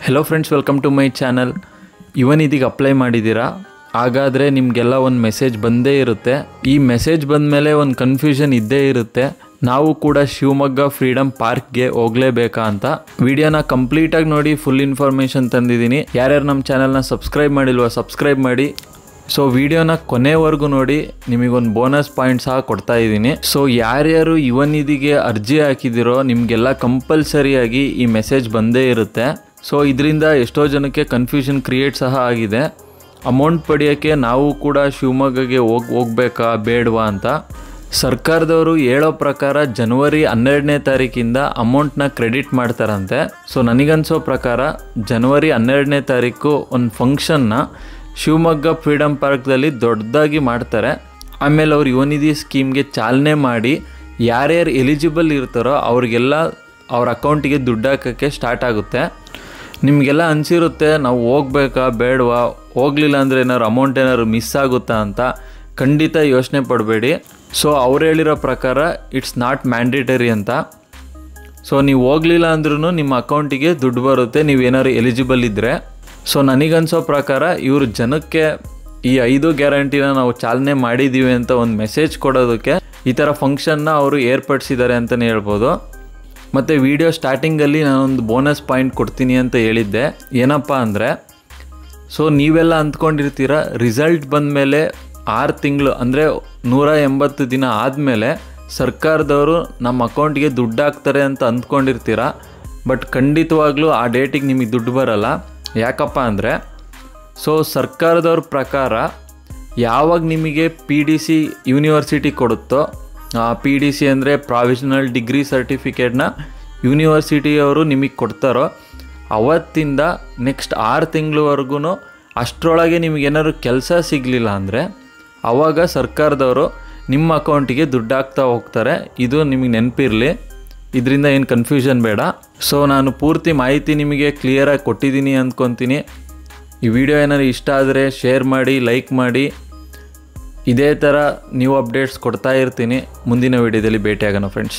Hello friends, welcome to my channel. ಇವನ್ ಇದೀಗ apply ಮಾಡಿದ್ದೀರಾ? ಹಾಗಾದರೆ ನಿಮಗೆಲ್ಲ ಒಂದು ಮೆಸೇಜ್ ಬಂದೇ ಇರುತ್ತೆ. ಈ ಮೆಸೇಜ್ ಬಂದ ಮೇಲೆ ಒಂದು ಕನ್ಫ್ಯೂಷನ್ ಇದ್ದೇ ಇರುತ್ತೆ, ನಾವು ಕೂಡ ಶಿವಮೊಗ್ಗ ಫ್ರೀಡಮ್ ಪಾರ್ಕ್ಗೆ ಹೋಗಲೇಬೇಕಾ ಅಂತ. ವಿಡಿಯೋನ ಕಂಪ್ಲೀಟಾಗಿ ನೋಡಿ, ಫುಲ್ ಇನ್ಫಾರ್ಮೇಷನ್ ತಂದಿದ್ದೀನಿ. ಯಾರ್ಯಾರು ನಮ್ಮ ಚಾನಲ್ನ ಸಬ್ಸ್ಕ್ರೈಬ್ ಮಾಡಿಲ್ವೋ ಸಬ್ಸ್ಕ್ರೈಬ್ ಮಾಡಿ. ಸೊ ವಿಡಿಯೋನ ಕೊನೆವರೆಗೂ ನೋಡಿ, ನಿಮಗೊಂದು ಬೋನಸ್ ಪಾಯಿಂಟ್ ಸಹ ಕೊಡ್ತಾ ಇದ್ದೀನಿ. ಸೊ ಯಾರ್ಯಾರು ಇವನ್ ಇದಿಗೆ ಅರ್ಜಿ ಹಾಕಿದಿರೋ ನಿಮಗೆಲ್ಲ ಕಂಪಲ್ಸರಿಯಾಗಿ ಈ ಮೆಸೇಜ್ ಬಂದೇ ಇರುತ್ತೆ. ಸೊ ಇದರಿಂದ ಎಷ್ಟೋ ಜನಕ್ಕೆ ಕನ್ಫ್ಯೂಷನ್ ಕ್ರಿಯೇಟ್ ಸಹ ಆಗಿದೆ. ಅಮೌಂಟ್ ಪಡೆಯೋಕ್ಕೆ ನಾವು ಕೂಡ ಶಿವಮೊಗ್ಗಗೆ ಹೋಗ್ಬೇಕಾ ಬೇಡವಾ ಅಂತ. ಸರ್ಕಾರದವರು ಹೇಳೋ ಪ್ರಕಾರ ಜನವರಿ 12ನೇ ತಾರೀಕಿಂದ ಅಮೌಂಟ್ನ ಕ್ರೆಡಿಟ್ ಮಾಡ್ತಾರಂತೆ. ಸೊ ನನಗನ್ಸೋ ಪ್ರಕಾರ ಜನವರಿ 12ನೇ ತಾರೀಕು ಒಂದು ಫಂಕ್ಷನ್ನ ಶಿವಮೊಗ್ಗ ಫ್ರೀಡಮ್ ಪಾರ್ಕ್ದಲ್ಲಿ ದೊಡ್ಡದಾಗಿ ಮಾಡ್ತಾರೆ. ಆಮೇಲೆ ಅವ್ರು ಯುವನಿಧಿ ಸ್ಕೀಮ್ಗೆ ಚಾಲನೆ ಮಾಡಿ ಯಾರ್ಯಾರು ಎಲಿಜಿಬಲ್ ಇರ್ತಾರೋ ಅವ್ರಿಗೆಲ್ಲ ಅವ್ರ ಅಕೌಂಟಿಗೆ ದುಡ್ಡು ಹಾಕೋಕ್ಕೆ ಸ್ಟಾರ್ಟ್ ಆಗುತ್ತೆ. ನಿಮಗೆಲ್ಲ ಅನಿಸಿರುತ್ತೆ ನಾವು ಹೋಗ್ಬೇಕಾ ಬೇಡವಾ, ಹೋಗಲಿಲ್ಲ ಅಂದರೆ ಏನಾದ್ರು ಅಮೌಂಟ್ ಏನಾದ್ರು ಮಿಸ್ ಆಗುತ್ತಾ ಅಂತ. ಖಂಡಿತ ಯೋಚನೆ ಪಡಬೇಡಿ. ಸೊ ಅವ್ರು ಹೇಳಿರೋ ಪ್ರಕಾರ ಇಟ್ಸ್ ನಾಟ್ ಮ್ಯಾಂಡೇಟರಿ ಅಂತ. ಸೊ ನೀವು ಹೋಗಲಿಲ್ಲ ಅಂದ್ರೂ ನಿಮ್ಮ ಅಕೌಂಟಿಗೆ ದುಡ್ಡು ಬರುತ್ತೆ, ನೀವೇನಾದ್ರು ಎಲಿಜಿಬಲ್ ಇದ್ದರೆ. ಸೊ ನನಗನ್ಸೋ ಪ್ರಕಾರ ಇವರು ಜನಕ್ಕೆ ಈ 5 ಗ್ಯಾರಂಟಿನ ನಾವು ಚಾಲನೆ ಮಾಡಿದ್ದೀವಿ ಅಂತ ಒಂದು ಮೆಸೇಜ್ ಕೊಡೋದಕ್ಕೆ ಈ ಥರ ಫಂಕ್ಷನ್ನ ಅವರು ಏರ್ಪಡಿಸಿದ್ದಾರೆ ಅಂತಲೇ ಹೇಳ್ಬೋದು. ಮತ್ತು ವಿಡಿಯೋ ಸ್ಟಾರ್ಟಿಂಗಲ್ಲಿ ನಾನೊಂದು ಬೋನಸ್ ಪಾಯಿಂಟ್ ಕೊಡ್ತೀನಿ ಅಂತ ಹೇಳಿದ್ದೆ. ಏನಪ್ಪ ಅಂದರೆ, ಸೊ ನೀವೆಲ್ಲ ಅಂದ್ಕೊಂಡಿರ್ತೀರ ರಿಸಲ್ಟ್ ಬಂದ ಮೇಲೆ 6 ತಿಂಗಳು ಅಂದರೆ 180 ದಿನ ಆದಮೇಲೆ ಸರ್ಕಾರದವರು ನಮ್ಮ ಅಕೌಂಟಿಗೆ ದುಡ್ಡು ಹಾಕ್ತಾರೆ ಅಂತ ಅಂದ್ಕೊಂಡಿರ್ತೀರ. ಬಟ್ ಖಂಡಿತವಾಗ್ಲೂ ಆ ಡೇಟಿಗೆ ನಿಮಗೆ ದುಡ್ಡು ಬರಲ್ಲ. ಯಾಕಪ್ಪ ಅಂದರೆ, ಸೊ ಸರ್ಕಾರದವ್ರ ಪ್ರಕಾರ ಯಾವಾಗ ನಿಮಗೆ PDC ಯೂನಿವರ್ಸಿಟಿ ಕೊಡುತ್ತೋ, PDC ಅಂದರೆ ಪ್ರಾವಿಷನಲ್ ಡಿಗ್ರಿ ಸರ್ಟಿಫಿಕೇಟ್ನ ಯೂನಿವರ್ಸಿಟಿಯವರು ನಿಮಗೆ ಕೊಡ್ತಾರೋ ಅವತ್ತಿಂದ ನೆಕ್ಸ್ಟ್ 6 ತಿಂಗಳವರೆಗೂ ಅಷ್ಟರೊಳಗೆ ನಿಮಗೇನಾದ್ರು ಕೆಲಸ ಸಿಗಲಿಲ್ಲ ಅಂದರೆ ಆವಾಗ ಸರ್ಕಾರದವರು ನಿಮ್ಮ ಅಕೌಂಟಿಗೆ ದುಡ್ಡು ಹಾಕ್ತಾ ಹೋಗ್ತಾರೆ. ಇದು ನಿಮಗೆ ನೆನಪಿರಲಿ, ಇದರಿಂದ ಏನು ಕನ್ಫ್ಯೂಷನ್ ಬೇಡ. ಸೊ ನಾನು ಪೂರ್ತಿ ಮಾಹಿತಿ ನಿಮಗೆ ಕ್ಲಿಯರಾಗಿ ಕೊಟ್ಟಿದ್ದೀನಿ ಅಂದ್ಕೊತೀನಿ. ಈ ವಿಡಿಯೋ ಏನಾದ್ರು ಇಷ್ಟ ಆದರೆ ಶೇರ್ ಮಾಡಿ, ಲೈಕ್ ಮಾಡಿ. ಇದೇ ಥರ ನ್ಯೂ ಅಪ್ಡೇಟ್ಸ್ ಕೊಡ್ತಾ ಇರ್ತೀನಿ. ಮುಂದಿನ ವಿಡಿಯೋದಲ್ಲಿ ಭೇಟಿಯಾಗೋಣ ಫ್ರೆಂಡ್ಸ್.